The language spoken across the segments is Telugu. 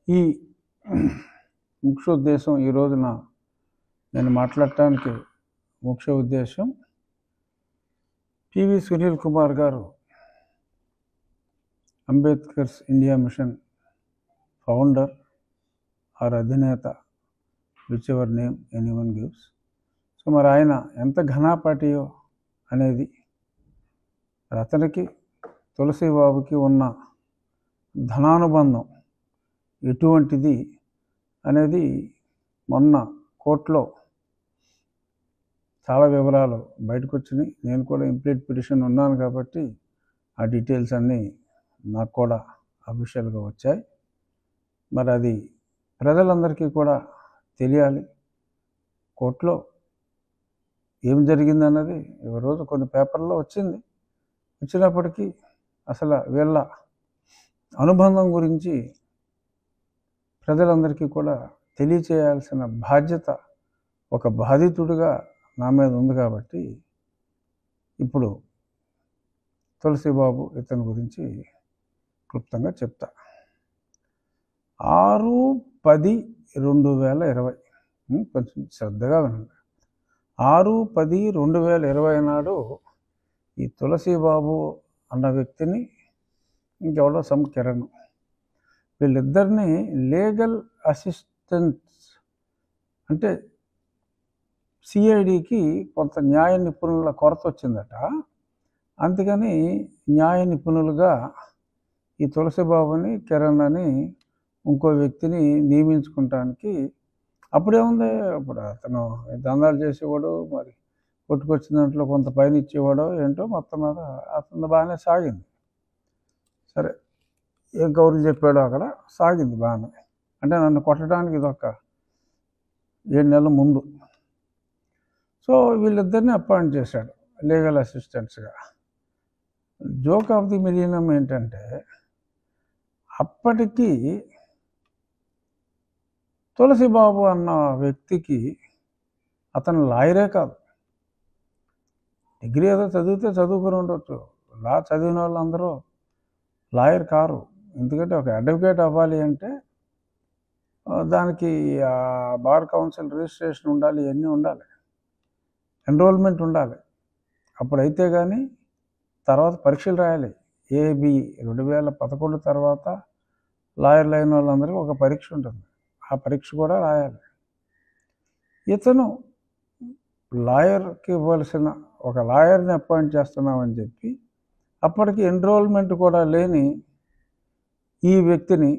ఈ ముఖ్య ఉద్దేశం ఈ రోజున నేను మాట్లాడటానికి ముఖ్య ఉద్దేశం పివి సునీల్ కుమార్ గారు Ambedkar's India Mission founder or అధినేత, whichever name anyone gives. So మరి ఆయన ఎంత ఘనాపాటియో అనేది, అతనికి తులసి బాబుకి ఉన్న ధనానుబంధం ఎటువంటిది అనేది మొన్న కోర్టులో చాలా వివరాలు బయటకు వచ్చినాయి. నేను కూడా ఇంప్లీట్ పిటిషన్ ఉన్నాను కాబట్టి ఆ డీటెయిల్స్ అన్నీ నాకు కూడా అఫీషియల్గా వచ్చాయి. మరి అది ప్రజలందరికీ కూడా తెలియాలి. కోర్టులో ఏం జరిగిందన్నది రోజు కొన్ని పేపర్లో వచ్చినప్పటికీ అసలు వీళ్ళ అనుబంధం గురించి ప్రజలందరికీ కూడా తెలియచేయాల్సిన బాధ్యత ఒక బాధితుడిగా నా మీద ఉంది. కాబట్టి ఇప్పుడు తులసిబాబు ఇతని గురించి క్లుప్తంగా చెప్తా. 6/10/2020 కొంచెం శ్రద్ధగా వినండి. 6/10/2020 నాడు ఈ తులసిబాబు అన్న వ్యక్తిని ఇంకెవడో కిరణ్, వీళ్ళిద్దరిని లీగల్ అసిస్టెంట్స్ అంటే సిఐడికి కొంత న్యాయ నిపుణుల కొరత వచ్చిందట. అందుకని న్యాయ నిపుణులుగా ఈ తులసిబాబుని, కిరణ్ అని ఇంకో వ్యక్తిని నియమించుకుంటానికి అప్పుడేముంది, అప్పుడు అతను దందాలు చేసేవాడు, మరి కొట్టుకొచ్చిన దాంట్లో కొంత పైన ఇచ్చేవాడో ఏంటో, మొత్తం మీద అతను బాగానే సాగింది. సరే, ఏం కౌరులు చెప్పాడో అక్కడ సాగింది బాగానే. అంటే నన్ను కొట్టడానికి ఇదొక 7 నెలల ముందు. సో వీళ్ళిద్దరిని అపాయింట్ చేశాడు లీగల్ అసిస్టెంట్స్గా. జోక్ ఆఫ్ ది మిలీనియం ఏంటంటే, అప్పటికి తులసిబాబు అన్న వ్యక్తికి అతను లాయరే కాదు, డిగ్రీ ఏదో చదివితే చదువుకుని ఉండొచ్చు. లా చదివిన వాళ్ళందరూ లాయర్ కారు. ఎందుకంటే ఒక అడ్వకేట్ అవ్వాలి అంటే దానికి బార్ కౌన్సిల్ రిజిస్ట్రేషన్ ఉండాలి, ఇవన్నీ ఉండాలి, ఎన్రోల్మెంట్ ఉండాలి. అప్పుడైతే కానీ తర్వాత పరీక్షలు రాయాలి. ఏబి 2011 తర్వాత లాయర్లు అయిన వాళ్ళందరికీ ఒక పరీక్ష ఉంటుంది, ఆ పరీక్ష కూడా రాయాలి. ఇతను లాయర్కి ఇవ్వాల్సిన ఒక లాయర్ని అపాయింట్ చేస్తున్నామని చెప్పి అప్పటికి ఎన్రోల్మెంట్ కూడా లేని ఈ వ్యక్తిని,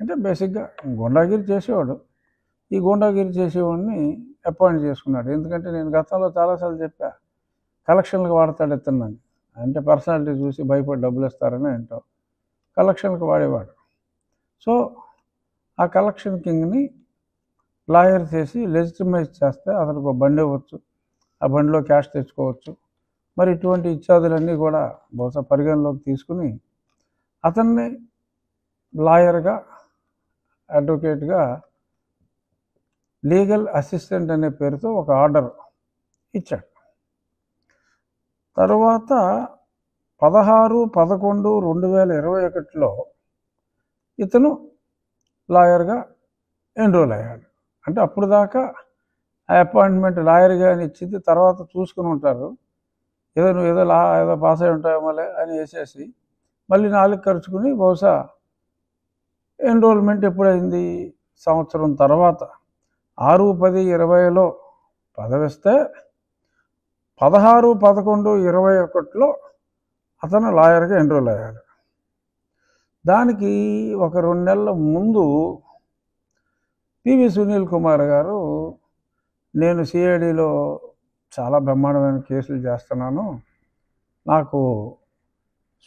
అంటే బేసిక్గా గుండాగిరి చేసేవాడు, ఈ గుండాగిరి చేసేవాడిని అపాయింట్ చేసుకున్నాడు. ఎందుకంటే నేను గతంలో చాలాసార్లు చెప్పా, కలెక్షన్లకు వాడతాడు ఇతన్నాను. అంటే పర్సనాలిటీ చూసి భయపడి డబ్బులు ఇస్తారని ఏంటో కలెక్షన్కి వాడేవాడు. సో ఆ కలెక్షన్ కింగ్ని లాయర్ చేసి లెజిటిమైజ్ చేస్తే అతనికి ఒక బండి ఇవ్వచ్చు, ఆ బండిలో క్యాష్ తెచ్చుకోవచ్చు. మరి ఇటువంటి ఇత్యాదులన్నీ కూడా బహుశా పరిగణలోకి తీసుకుని అతన్ని లాయర్గా, అడ్వకేట్గా, లీగల్ అసిస్టెంట్ అనే పేరుతో ఒక ఆర్డర్ ఇచ్చాడు. తరువాత 16/11/2021లో ఇతను లాయర్గా ఎన్రోల్ అయ్యాడు. అంటే అప్పుడు దాకా ఆ అపాయింట్మెంట్ లాయర్గా అని ఇచ్చింది, తర్వాత చూసుకుని ఉంటారు, నువ్వు ఏదో పాస్ అయి ఉంటాయో మళ్ళీ అని వేసేసి మళ్ళీ 4 ఖర్చుకుని బహుశా ఎన్రోల్మెంట్ ఎప్పుడైంది, సంవత్సరం తర్వాత 6/10/20లో పదవిస్తే 16/11/21లో అతను లాయర్గా ఎన్రోల్ అయ్యాడు. దానికి ఒక 2 నెలల ముందు పివి సునీల్ కుమార్ గారు, నేను సిఐడిలో చాలా బ్రహ్మాండమైన కేసులు చేస్తున్నాను, నాకు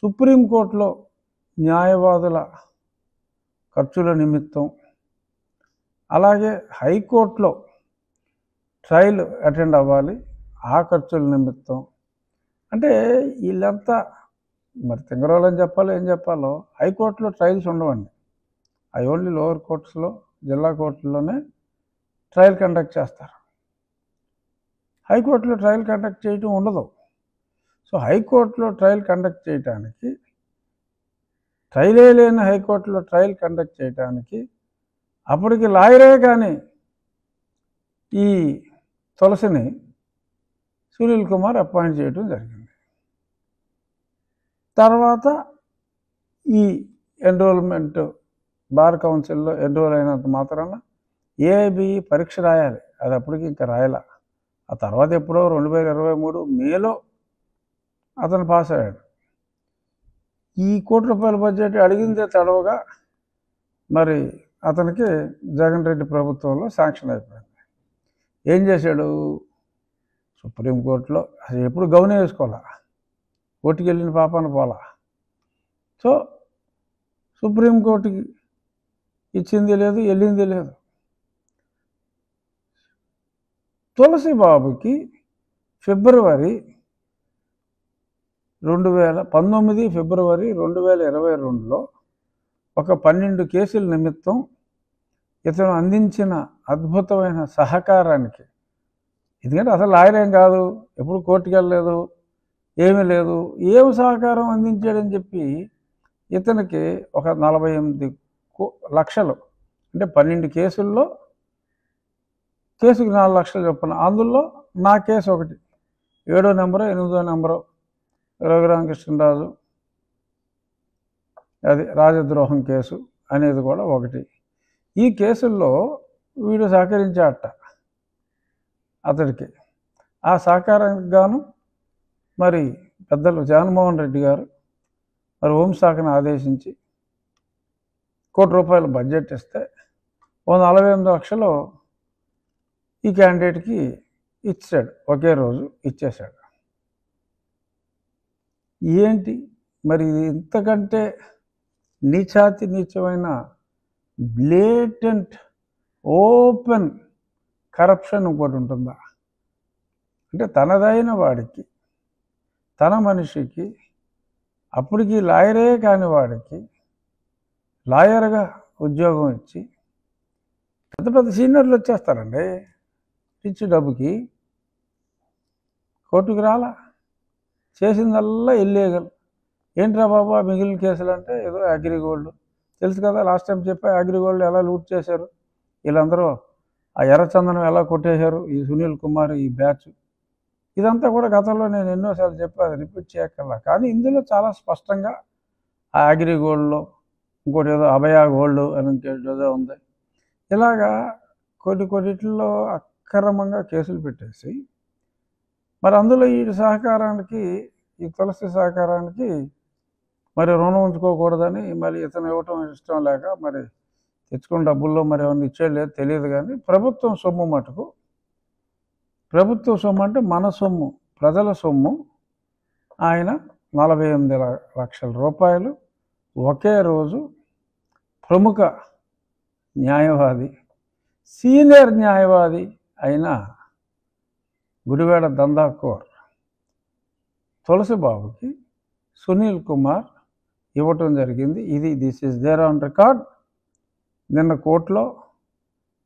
సుప్రీంకోర్టులో న్యాయవాదుల ఖర్చుల నిమిత్తం, అలాగే హైకోర్టులో ట్రయల్ అటెండ్ అవ్వాలి, ఆ ఖర్చుల నిమిత్తం, అంటే వీళ్ళంతా మరి తింగరోళ్ళని చెప్పాలో ఏం చెప్పాలో, హైకోర్టులో ట్రయల్స్ ఉండవండి, అవి ఓన్లీ లోవర్ కోర్ట్స్లో, జిల్లా కోర్టుల్లోనే ట్రయల్ కండక్ట్ చేస్తారు. హైకోర్టులో ట్రయల్ కండక్ట్ చేయటం ఉండదు. సో హైకోర్టులో ట్రయల్ కండక్ట్ చేయడానికి ట్రయలే లేని హైకోర్టులో ట్రయల్ కండక్ట్ చేయడానికి అప్పటికి లాయరే కానీ ఈ తులసిని సునీల్ కుమార్ అపాయింట్ చేయడం జరిగింది. తర్వాత ఈ ఎన్రోల్మెంట్ బార్ కౌన్సిల్లో ఎన్రోల్ అయినంత మాత్రాన ఏఐబిఈ పరీక్ష రాయాలి. అది అప్పటికి ఇంకా రాయాల. ఆ తర్వాత ఎప్పుడో 2023 మేలో అతను పాస్ అయ్యాడు. ఈ ₹1 కోటి బడ్జెట్ అడిగిందే తడవగా మరి అతనికి జగన్ రెడ్డి ప్రభుత్వంలో శాంక్షన్ అయిపోయింది. ఏం చేశాడు? సుప్రీంకోర్టులో అసలు ఎప్పుడు గౌనే వేసుకోవాలా, కోర్టుకి వెళ్ళిన పాపాన పోలా. సో సుప్రీంకోర్టుకి ఇచ్చింది లేదు, వెళ్ళింది లేదు. తులసి బాబుకి ఫిబ్రవరి 2022లో ఒక 12 కేసుల నిమిత్తం ఇతను అందించిన అద్భుతమైన సహకారానికి, ఎందుకంటే అసలు లాయర్ ఏం కాదు, ఎప్పుడు కోర్టుకు వెళ్ళలేదు, ఏమీ లేదు, ఏం సహకారం అందించాడని చెప్పి ఇతనికి ఒక 48 లక్షలు, అంటే 12 కేసుల్లో కేసుకి 4 లక్షలు చొప్పున, అందులో నా కేసు ఒకటి, 7వ నెంబరు 8వ నెంబరు రఘురామకృష్ణరాజు అది రాజద్రోహం కేసు అనేది కూడా ఒకటి. ఈ కేసుల్లో వీడు సహకరించాడట అతడికి. ఆ సహకారానికి గాను మరి పెద్దలు జగన్మోహన్ రెడ్డి గారు మరి హోంశాఖను ఆదేశించి ₹1 కోటి బడ్జెట్ ఇస్తే 48 లక్షలు ఈ క్యాండిడేట్కి ఇచ్చాడు, ఒకే రోజు ఇచ్చేశాడు. ఏంటి మరి ఇంతకంటే నీచాతి నీచమైన బ్లేటెంట్ ఓపెన్ కరప్షన్ ఇంకోటి ఉంటుందా? అంటే తనదైన వాడికి, తన మనిషికి, అప్పటికి లాయరే కాని వాడికి లాయర్గా ఉద్యోగం ఇచ్చి, పెద్ద పెద్ద సీనియర్లు వచ్చేస్తారండి ఇచ్చి డబ్బుకి, కోర్టుకు రాలా, చేసిందల్లా ఇల్లీగల్. ఏంట్రా బాబా మిగిలిన కేసులు అంటే ఏదో అగ్రిగోల్డ్ తెలుసు కదా, లాస్ట్ టైం చెప్పా అగ్రిగోల్డ్ ఎలా లూట్ చేశారు, వీళ్ళందరూ ఆ ఎర్రచందనం ఎలా కొట్టేశారు ఈ సునీల్ కుమార్ ఈ బ్యాచ్. ఇదంతా కూడా గతంలో నేను ఎన్నోసార్లు చెప్పాను, రిపీట్ చేయక్కర్లా. కానీ ఇందులో చాలా స్పష్టంగా ఆ అగ్రిగోల్డ్లో ఇంకోటి ఏదో అభయ గోల్డ్ అని ఇంకేదో ఉంది, ఇలాగా కొన్నిటిల్లో అక్రమంగా కేసులు పెట్టేసి మరి అందులో ఈ సహకారానికి, ఈ తులసి సహకారానికి మరి రుణం ఉంచుకోకూడదని మరి ఇతను ఇవ్వటం ఇష్టం లేక మరి తెచ్చుకున్న డబ్బుల్లో మరి ఏమన్నా ఇచ్చేది లేదు తెలియదు. కానీ ప్రభుత్వం సొమ్ము మటుకు, ప్రభుత్వ సొమ్ము అంటే మన సొమ్ము, ప్రజల సొమ్ము, ఆయన 48 లక్షల రూపాయలు ఒకే రోజు ప్రముఖ న్యాయవాది, సీనియర్ న్యాయవాది అయిన గుడివాడ దందాకోర్ తులసి బాబుకి సునీల్ కుమార్ ఇవ్వటం జరిగింది. This is there on record. నిన్న కోర్టులో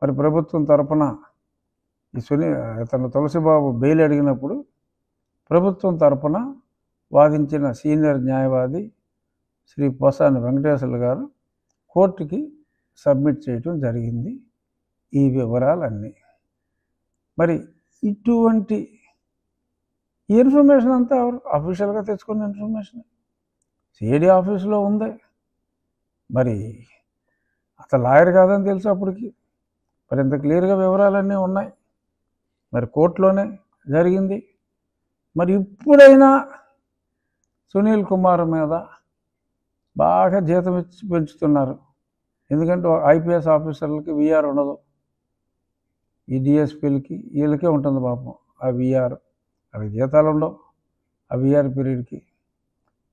మరి ప్రభుత్వం తరపున ఈ తన తులసిబాబు బెయిల్ అడిగినప్పుడు ప్రభుత్వం తరపున వాదించిన సీనియర్ న్యాయవాది శ్రీ పోసాని వెంకటేశ్వర్లు గారు కోర్టుకి సబ్మిట్ చేయటం జరిగింది ఈ వివరాలన్నీ. మరి ఇటువంటి ఇన్ఫర్మేషన్ అంతా ఎవరు అఫీషియల్గా తెచ్చుకున్న ఇన్ఫర్మేషన్ సిఐడి ఆఫీసులో ఉంది. మరి అతను లాయర్ కాదని తెలుసు అప్పటికి, మరి ఇంత క్లియర్గా వివరాలన్నీ ఉన్నాయి. మరి కోర్టులోనే జరిగింది. మరి ఇప్పుడైనా సునీల్ కుమార్ మీద బాగా జీతం ఇచ్చి పెంచుతున్నారు. ఎందుకంటే ఐపీఎస్ ఆఫీసర్లకి విఆర్ ఉండదు, ఈ డిఎస్పీలకి వీళ్ళకే ఉంటుంది పాపం ఆ విఆర్. అవి జీతాలు ఉండవు ఆ విఆర్ పీరియడ్కి.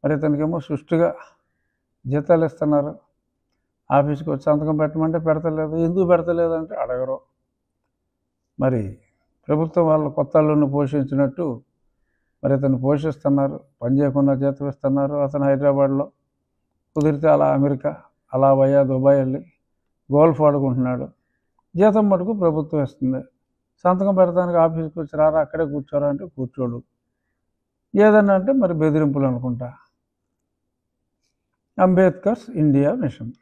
మరి ఇతనికేమో సుష్టిగా జీతాలు ఇస్తున్నారు. ఆఫీస్కి వచ్చి సంతకం పెట్టమంటే పెడతలేదు, ఎందుకు పెడతలేదు అంటే అడగరు. మరి ప్రభుత్వం వాళ్ళు కొత్త అల్లుడిని పోషించినట్టు మరి అతను పోషిస్తున్నారు, పని చేయకుండా జీతం ఇస్తున్నారు. అతను హైదరాబాద్లో కుదిరితే అలా అమెరికా, అలా వయా దుబాయ్ వెళ్ళి గోల్ఫ్ ఆడుకుంటున్నాడు. జీతం మటుకు ప్రభుత్వం ఇస్తుంది. సంతకం పెడతానికి ఆఫీస్కి వచ్చి రారా అక్కడే కూర్చోరా అంటే కూర్చోడు. ఏదన్నా అంటే మరి బెదిరింపులు అనుకుంటా. అంబేద్కర్స్ ఇండియా మిషన్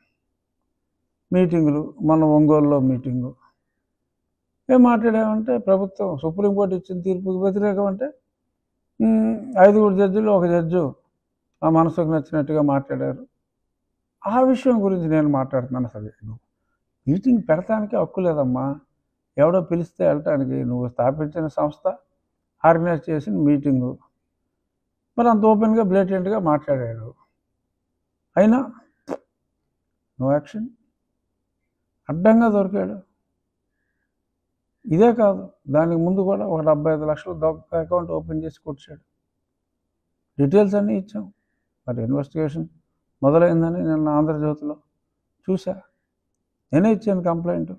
మీటింగులు, మన ఒంగోలులో మీటింగు. ఏం మాట్లాడామంటే ప్రభుత్వం సుప్రీంకోర్టు ఇచ్చిన తీర్పుకి వ్యతిరేకం అంటే 5 జడ్జిలు ఒక జడ్జు ఆ మనసుకు నచ్చినట్టుగా మాట్లాడారు. ఆ విషయం గురించి నేను మాట్లాడుతున్నాను. అసలు మీటింగ్ పెడతానికి హక్కు లేదమ్మా. ఎవడో పిలిస్తే వెళ్ళటానికి. నువ్వు స్థాపించిన సంస్థ ఆర్గనైజ్ చేసిన మీటింగు. మరి అంత ఓపెన్గా బ్లేటెంట్గా మాట్లాడాడు. అయినా నో యాక్షన్. అడ్డంగా దొరికాడు. ఇదే కాదు, దానికి ముందు కూడా ఒక 75 లక్షలు అకౌంట్ ఓపెన్ చేసి కొట్టాడు. డీటెయిల్స్ అన్నీ ఇచ్చాం. మరి ఇన్వెస్టిగేషన్ మొదలైందని నిన్న ఆంధ్రజ్యోతిలో చూసా. నేనే ఇచ్చాను కంప్లైంట్.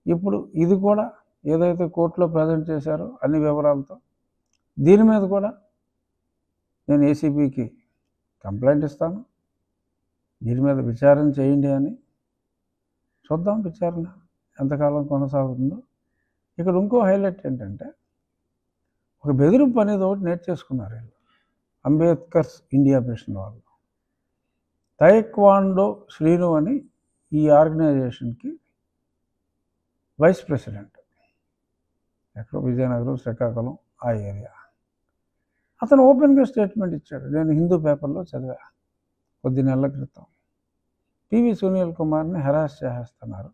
ఇప్పుడు ఇది కూడా ఏదైతే కోర్టులో ప్రజెంట్ చేశారో అన్ని వివరాలతో దీని మీద కూడా నేను ఏసీబీకి కంప్లైంట్ ఇస్తాను. దీని మీద విచారణ చేయండి అని. చూద్దాం విచారణ ఎంతకాలం కొనసాగుతుందో. ఇక్కడ ఇంకో హైలైట్ ఏంటంటే, ఒక బెదిరింపు అనేది ఒకటి నేర్చేసుకున్నారు వీళ్ళు, అంబేద్కర్స్ ఇండియా మిషన్ వాళ్ళు. తైక్వాండో శ్రీను అని ఈ ఆర్గనైజేషన్కి వైస్ ప్రెసిడెంట్. ఎక్కడో విజయనగరం, శ్రీకాకుళం ఆ ఏరియా. అతను ఓపెన్గా స్టేట్మెంట్ ఇచ్చాడు. నేను హిందూ పేపర్లో చదివా కొద్ది నెలల క్రితం. పివి సునీల్ కుమార్ని హెరాస్ చేసేస్తున్నారు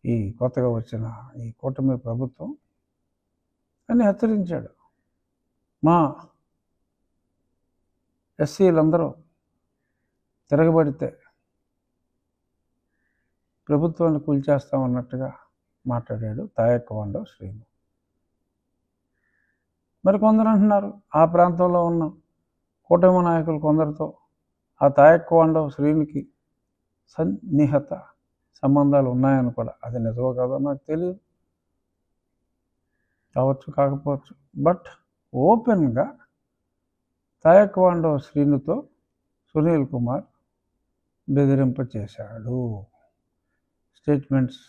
ఈ కొత్తగా వచ్చిన ఈ కూటమి ప్రభుత్వం అని హెచ్చరించాడు. మా ఎస్సీలందరూ తిరగబడితే ప్రభుత్వాన్ని కూల్చేస్తామన్నట్టుగా మాట్లాడాడు తాయక్వాండో శ్రీను. మరి కొందరు అంటున్నారు ఆ ప్రాంతంలో ఉన్న కూటమి నాయకులు కొందరితో ఆ తాయక్వాండో శ్రీనుకి సన్నిహిత సంబంధాలు ఉన్నాయని కూడా. అది నిజమో కాదో నాకు తెలియదు, కావచ్చు కాకపోవచ్చు. బట్ ఓపెన్గా తాయక్వాండో శ్రీనుతో సునీల్ కుమార్ బెదిరింప చేశాడు. స్టేట్మెంట్స్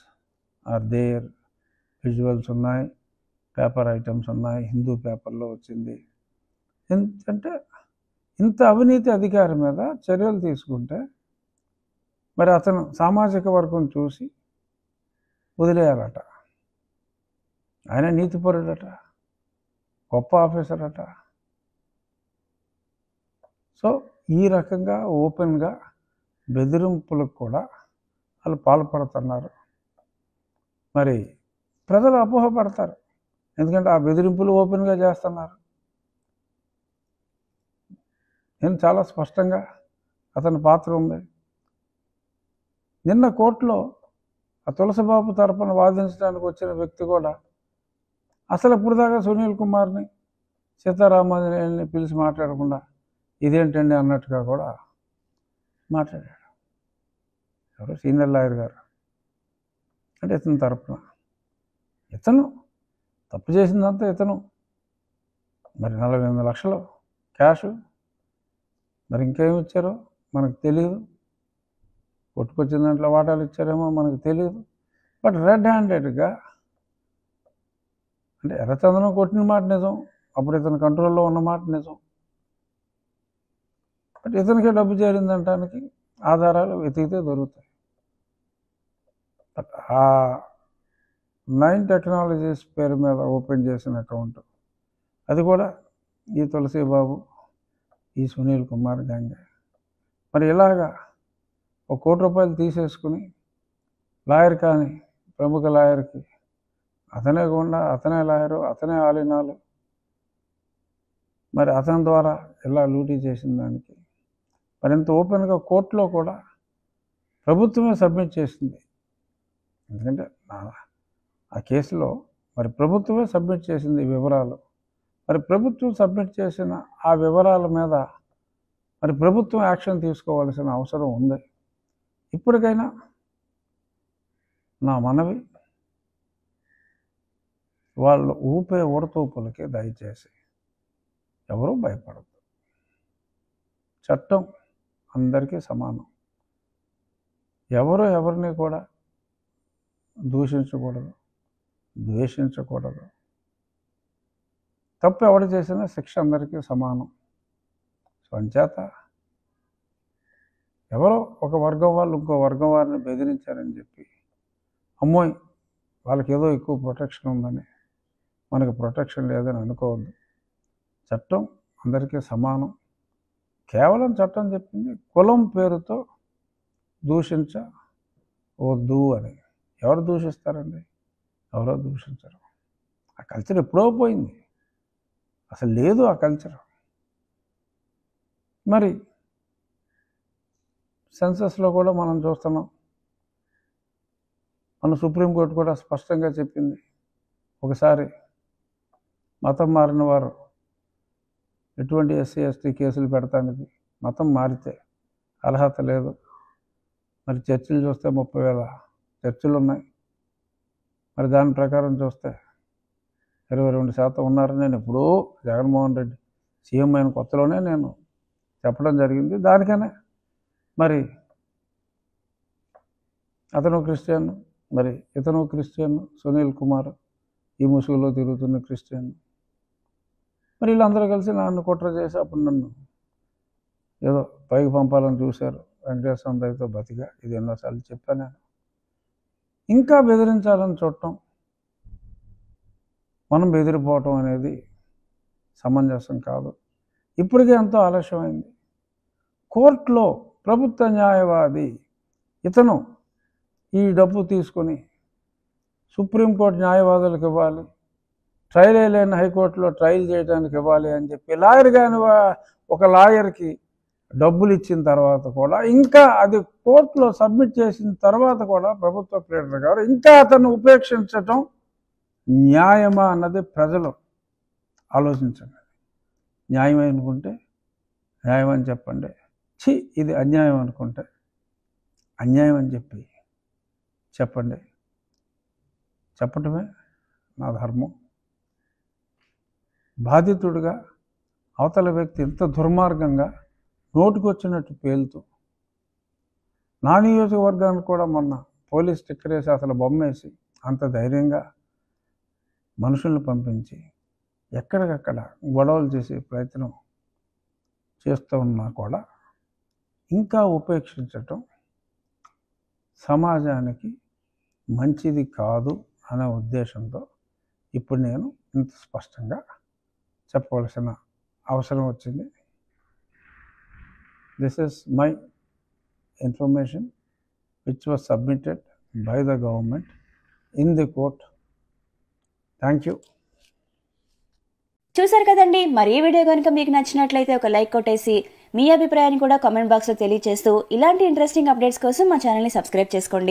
ఆర్ దేర్, విజువల్స్ ఉన్నాయి, పేపర్ ఐటమ్స్ ఉన్నాయి, హిందూ పేపర్లో వచ్చింది. ఎందుకంటే ఇంత అవినీతి అధికారి మీద చర్యలు తీసుకుంటే మరి అతను సామాజిక వర్గం చూసి వదిలేయాలట. ఆయన నీతిపరుడట, గొప్ప ఆఫీసర్ అట. సో ఈ రకంగా ఓపెన్గా బెదిరింపులకు కూడా వాళ్ళు పాల్పడుతున్నారు. మరి ప్రజలు అపోహపడతారు, ఎందుకంటే ఆ బెదిరింపులు ఓపెన్గా చేస్తున్నారు. నేను చాలా స్పష్టంగా అతని పాత్ర ఉంది. నిన్న కోర్టులో ఆ తులసిబాబు తరపున వాదించడానికి వచ్చిన వ్యక్తి కూడా అసలు ఇప్పుడు దాకా సునీల్ కుమార్ని, సీతారామాంజనేయుల్ని పిలిచి మాట్లాడకుండా ఇదేంటండి అన్నట్టుగా కూడా మాట్లాడాడు. ఎవరు సీనియర్ లాయర్ గారు అంటే ఇతని తరపున. ఇతను తప్పు చేసిందంతా ఇతను. మరి 48 లక్షలు క్యాషు, మరి ఇంకేమి ఇచ్చారో మనకు తెలియదు. కొట్టుకొచ్చిన దాంట్లో వాటాలు ఇచ్చారేమో మనకు తెలియదు. బట్ రెడ్ హ్యాండెడ్గా అంటే ఎర్రచందనం కొట్టిన మాట నిజం, అప్పుడు ఇతని కంట్రోల్లో ఉన్న మాట నిజం. బట్ ఇతనికే డబ్బు చేరిందంటానికి ఆధారాలు వెతికితే దొరుకుతాయి. బట్ ఆ 9 టెక్నాలజీస్ పేరు మీద ఓపెన్ చేసిన అకౌంట్, అది కూడా ఈ తులసిబాబు, ఈ సునీల్ కుమార్ గ్యాంగ్. మరి ఇలాగా ₹1 కోటి తీసేసుకుని లాయర్ కానీ ప్రముఖ లాయర్కి అతనే గుండా, అతనే లాయరు, అతనే ఆలినాలు, మరి అతని ద్వారా ఇలా లూటీ చేసిన దానికి మరింత ఓపెన్గా కోర్టులో కూడా ప్రభుత్వమే సబ్మిట్ చేసింది. ఎందుకంటే ఆ కేసులో మరి ప్రభుత్వమే సబ్మిట్ చేసింది వివరాలు. మరి ప్రభుత్వం సబ్మిట్ చేసిన ఆ వివరాల మీద మరి ప్రభుత్వం యాక్షన్ తీసుకోవాల్సిన అవసరం ఉంది. ఇప్పటికైనా నా మనవి, వాళ్ళు ఊపే ఉడతూపులకి దయచేసి ఎవరూ భయపడద్దు. చట్టం అందరికీ సమానం. ఎవరు ఎవరిని కూడా దూషించకూడదు, ద్వేషించకూడదు. తప్పు ఎవడు చేసినా శిక్ష అందరికీ సమానం. సో అంచేత ఎవరో ఒక వర్గం వాళ్ళు ఇంకో వర్గం వారిని బెదిరించారని చెప్పి అమ్మోయ్ వాళ్ళకి ఏదో ఎక్కువ ప్రొటెక్షన్ ఉందని మనకు ప్రొటెక్షన్ లేదని అనుకోవద్దు. చట్టం అందరికీ సమానం. కేవలం చట్టం చెప్పింది కులం పేరుతో దూషించవద్దు అని. ఎవరు దూషిస్తారండి? ఎవరో దూషించరు. ఆ కల్చర్ ఎప్పుడో పోయింది, అసలు లేదు ఆ కల్చర్. మరి సెన్సస్లో కూడా మనం చూస్తున్నాం, మన సుప్రీంకోర్టు కూడా స్పష్టంగా చెప్పింది, ఒకసారి మతం మారిన వారు ఎటువంటి ఎస్సీ ఎస్టీ కేసులు పెడతానికి మతం మారితే అర్హత లేదు. మరి చర్చిలు చూస్తే 30,000 చర్చిలు ఉన్నాయి. మరి దాని ప్రకారం చూస్తే 22% ఉన్నారని నేను ఎప్పుడూ జగన్మోహన్ రెడ్డి సీఎం అయిన కొత్తలోనే నేను చెప్పడం జరిగింది. దానికనే మరి అతను క్రిస్టియన్, మరి ఇతను క్రిస్టియన్, సునీల్ కుమార్ ఈ ముసుగులో తిరుగుతున్న క్రిస్టియన్. మరి వీళ్ళందరూ కలిసి నన్ను కుట్ర చేసి అప్పుడు నన్ను ఏదో పైకి పంపాలని చూశారు. వెంకటేశ్వర దయతో బతిగా. ఇది ఎన్నోసార్లు చెప్పాను నేను. ఇంకా బెదిరించాలని చూడటం, మనం బెదిరిపోవటం అనేది సమంజసం కాదు. ఇప్పటికే ఎంతో ఆలస్యమైంది. కోర్టులో ప్రభుత్వ న్యాయవాది ఇతను ఈ డబ్బు తీసుకొని సుప్రీంకోర్టు న్యాయవాదులకు ఇవ్వాలి, ట్రయల్ లేని హైకోర్టులో ట్రయల్ చేయడానికి ఇవ్వాలి అని చెప్పి లాయర్ కాని ఒక లాయర్కి డబ్బులు ఇచ్చిన తర్వాత కూడా, ఇంకా అది కోర్టులో సబ్మిట్ చేసిన తర్వాత కూడా ప్రభుత్వ ప్లేడర్ గారు ఇంకా అతను ఉపేక్షించటం న్యాయమా అన్నది ప్రజలు ఆలోచించండి. న్యాయం అనుకుంటే న్యాయం అని చెప్పండి, ఇది అన్యాయం అనుకుంటే అన్యాయం అని చెప్పండి. చెప్పటమే నా ధర్మం. బాధితుడిగా అవతల వ్యక్తి ఎంత దుర్మార్గంగా నోటుకొచ్చినట్టు పేలుతూ, నా నియోజకవర్గానికి కూడా మొన్న పోలీస్ స్టిక్కర్ వేసి అసలు బొమ్మేసి అంత ధైర్యంగా మనుషుల్ని పంపించి ఎక్కడికక్కడ గొడవలు చేసే ప్రయత్నం చేస్తూ ఉన్నా కూడా ఇంకా ఉపేక్షించటం సమాజానికి మంచిది కాదు అనే ఉద్దేశంతో ఇప్పుడు నేను ఇంత స్పష్టంగా చెప్పవలసిన అవసరం వచ్చింది. This is my information which was submitted by the government in the court. Thank you. చూసారు కదండి. మరి ఈ వీడియో కనుక మీకు నచ్చినట్లయితే ఒక లైక్ కొట్టేసి మీ అభిప్రాయాన్ని కూడా కామెంట్ బాక్స్లో తెలియజేస్తూ ఇలాంటి ఇంట్రెస్టింగ్ అప్డేట్స్ కోసం మా ఛానల్ని సబ్స్క్రైబ్ చేసుకోండి.